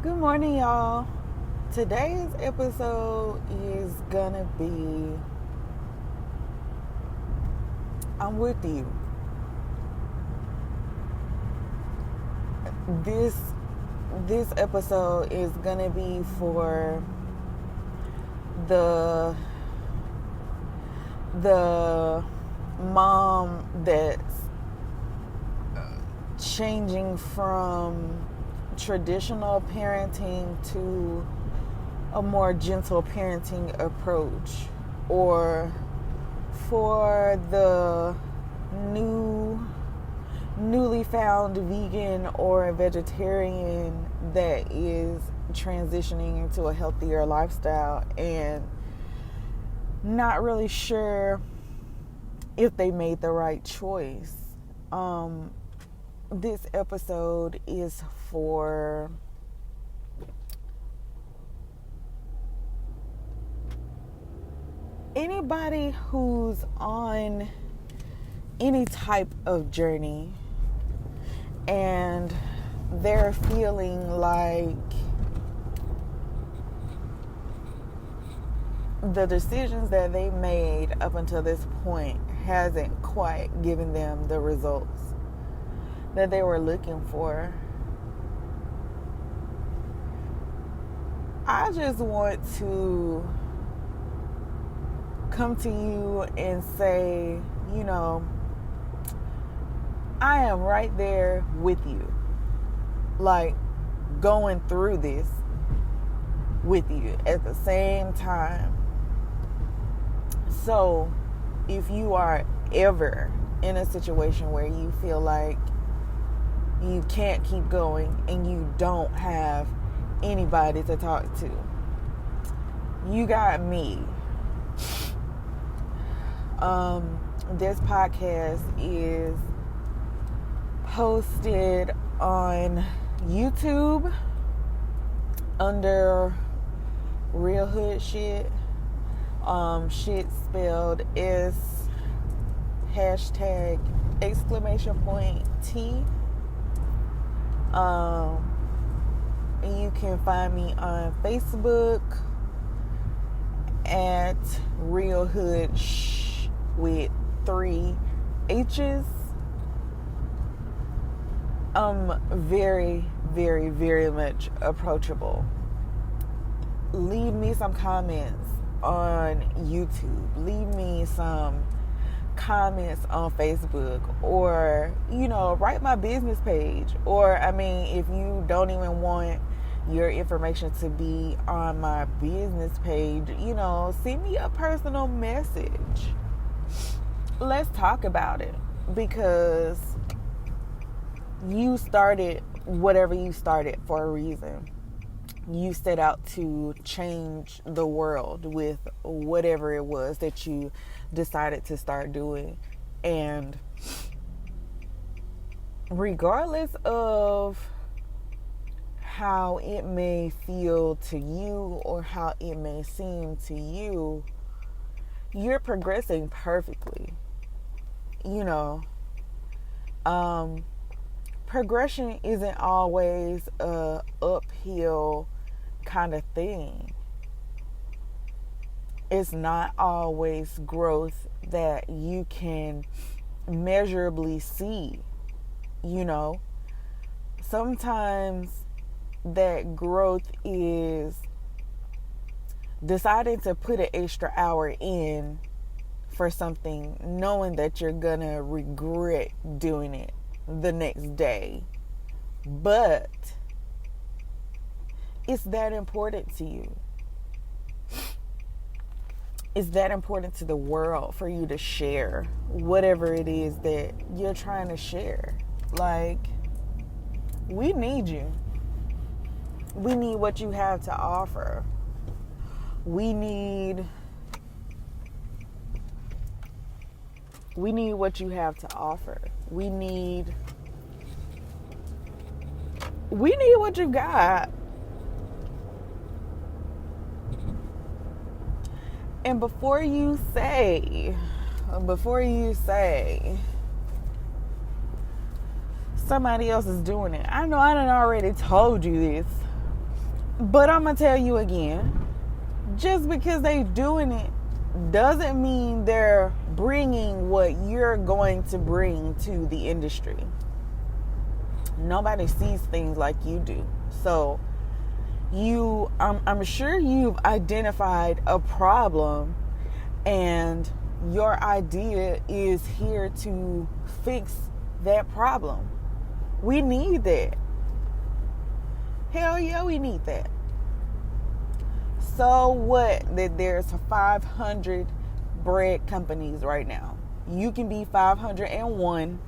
Good morning, y'all. Today's episode is gonna be I'm with you. This this episode is gonna be for the the mom that's changing from traditional parenting to a more gentle parenting approach, or for the newly found vegan or a vegetarian that is transitioning into a healthier lifestyle and not really sure if they made the right choice. This episode is for anybody who's on any type of journey and they're feeling like the decisions that they made up until this point hasn't quite given them the results that they were looking for. I just want to come to you and say, I am right there with you, like going through this with you at the same time. So if you are ever in a situation where you feel like you can't keep going and you don't have anybody to talk to, you got me. This podcast is posted on YouTube under Real Hood Shit. Shit spelled S #T. You can find me on Facebook at Real Hood with 3 H's. I'm very, very, very much approachable. Leave me some comments on YouTube. Leave me some comments on Facebook, or write my business page, or if you don't even want your information to be on my business page, send me a personal message. Let's talk about it, because you started whatever you started for a reason. You set out to change the world with whatever it was that you decided to start doing. And regardless of how it may feel to you or how it may seem to you, you're progressing perfectly. Progression isn't always a uphill kind of thing. It's not always growth that you can measurably see. Sometimes that growth is deciding to put an extra hour in for something, knowing that you're gonna regret doing it the next day. But it's that important to you. It's that important to the world for you to share whatever it is that you're trying to share. Like, we need you. We need what you have to offer. We need what you have to offer. We need what you got. And before you say somebody else is doing it, I know I done already told you this, But I'm going to tell you again, just because they doing it doesn't mean they're bringing what you're going to bring to the industry. Nobody sees things like you do. So I'm sure you've identified a problem, and your idea is here to fix that problem. We need that. Hell yeah, we need that. So what? That there's 500 bread companies right now. You can be 501.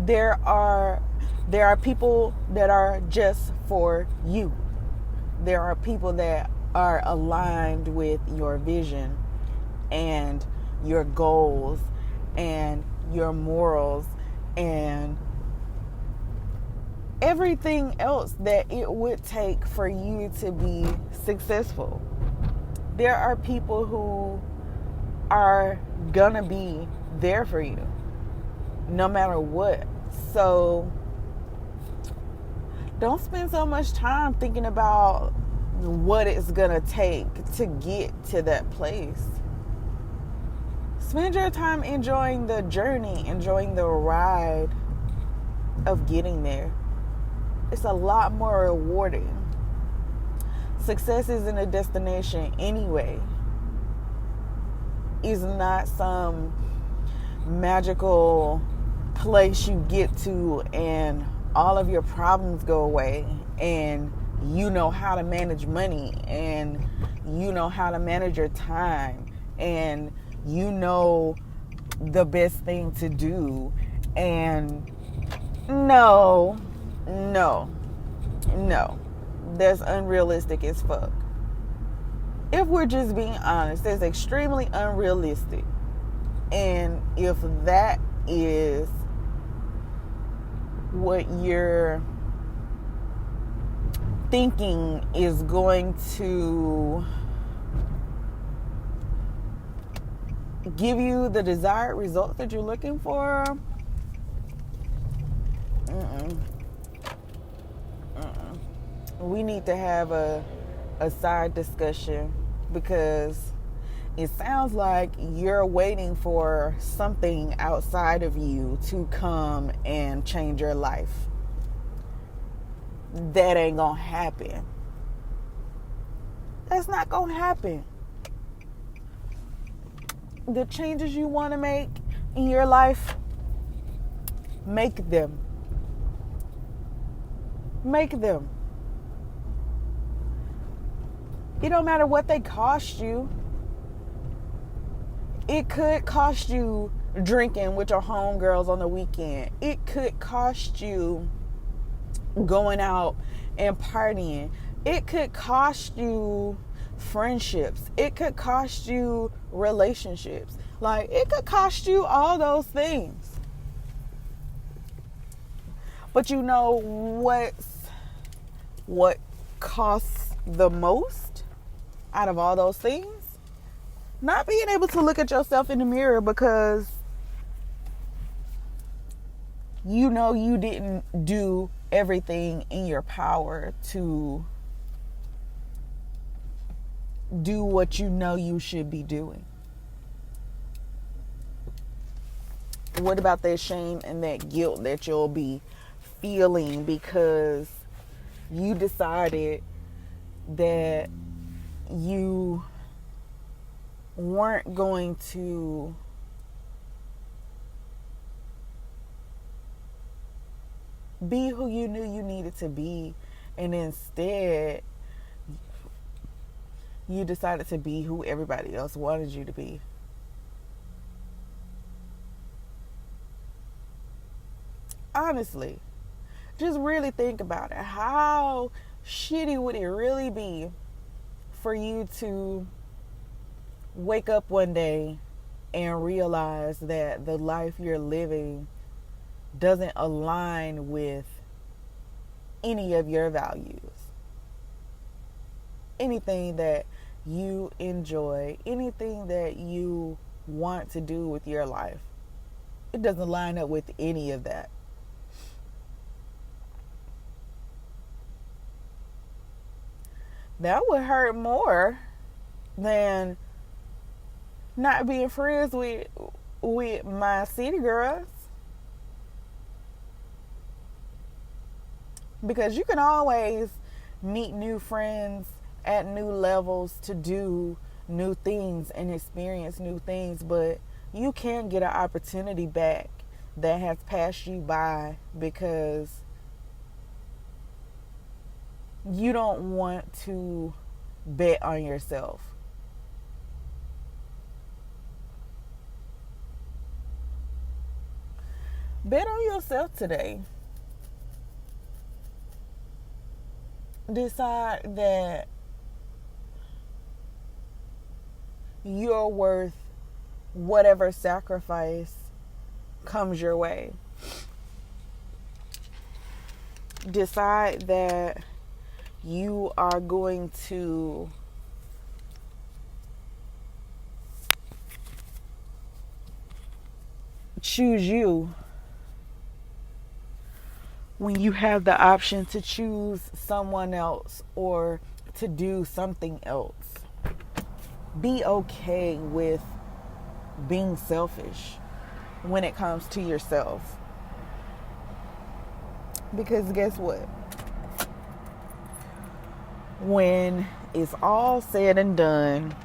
There are people that are just for you. There are people that are aligned with your vision and your goals and your morals and everything else that it would take for you to be successful. There are people who are gonna be there for you no matter what. So don't spend so much time thinking about what it's gonna take to get to that place. Spend your time enjoying the journey, enjoying the ride of getting there. It's a lot more rewarding. Success isn't a destination anyway. It's not some magical place you get to and all of your problems go away and you know how to manage money and you know how to manage your time and you know the best thing to do. And no, that's unrealistic as fuck. If we're just being honest, that's extremely unrealistic. And if that is what you're thinking is going to give you the desired result that you're looking for, we need to have a side discussion, because it sounds like you're waiting for something outside of you to come and change your life. That ain't gonna happen. That's not gonna happen. The changes you want to make in your life, make them. Make them. It don't matter what they cost you. It could cost you drinking with your homegirls on the weekend. It could cost you going out and partying. It could cost you friendships. It could cost you relationships. Like, it could cost you all those things. But you know what costs the most out of all those things? Not being able to look at yourself in the mirror because you know you didn't do everything in your power to do what you know you should be doing. What about that shame and that guilt that you'll be feeling because you decided that you weren't going to be who you knew you needed to be, and instead you decided to be who everybody else wanted you to be? Honestly, just really think about it. How shitty would it really be for you to wake up one day and realize that the life you're living doesn't align with any of your values? Anything that you enjoy, anything that you want to do with your life, it doesn't line up with any of that. That would hurt more than not being friends with my city girls. Because you can always meet new friends at new levels to do new things and experience new things, but you can get an opportunity back that has passed you by because you don't want to bet on yourself. Bet on yourself today. Decide that you're worth whatever sacrifice comes your way. Decide that you are going to choose you when you have the option to choose someone else or to do something else. Be okay with being selfish when it comes to yourself. Because guess what? When it's all said and done,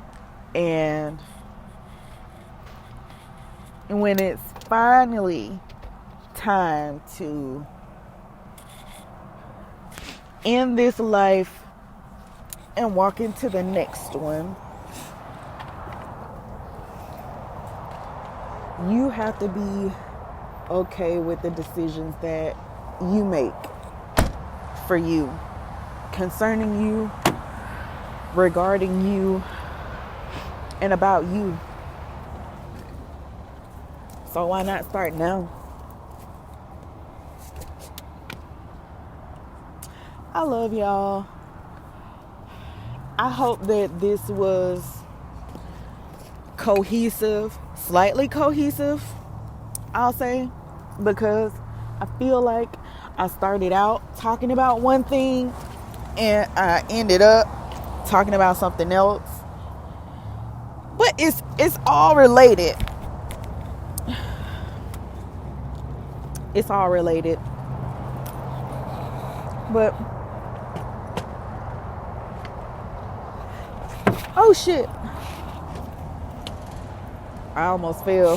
and when it's finally time to end this life and walk into the next one, you have to be okay with the decisions that you make for you, concerning you, regarding you, and about you. So why not start now? I love y'all. I hope that this was cohesive, slightly cohesive, I'll say, because I feel like I started out talking about one thing and I ended up talking about something else. But it's all related. It's all related. But oh shit. I almost fell.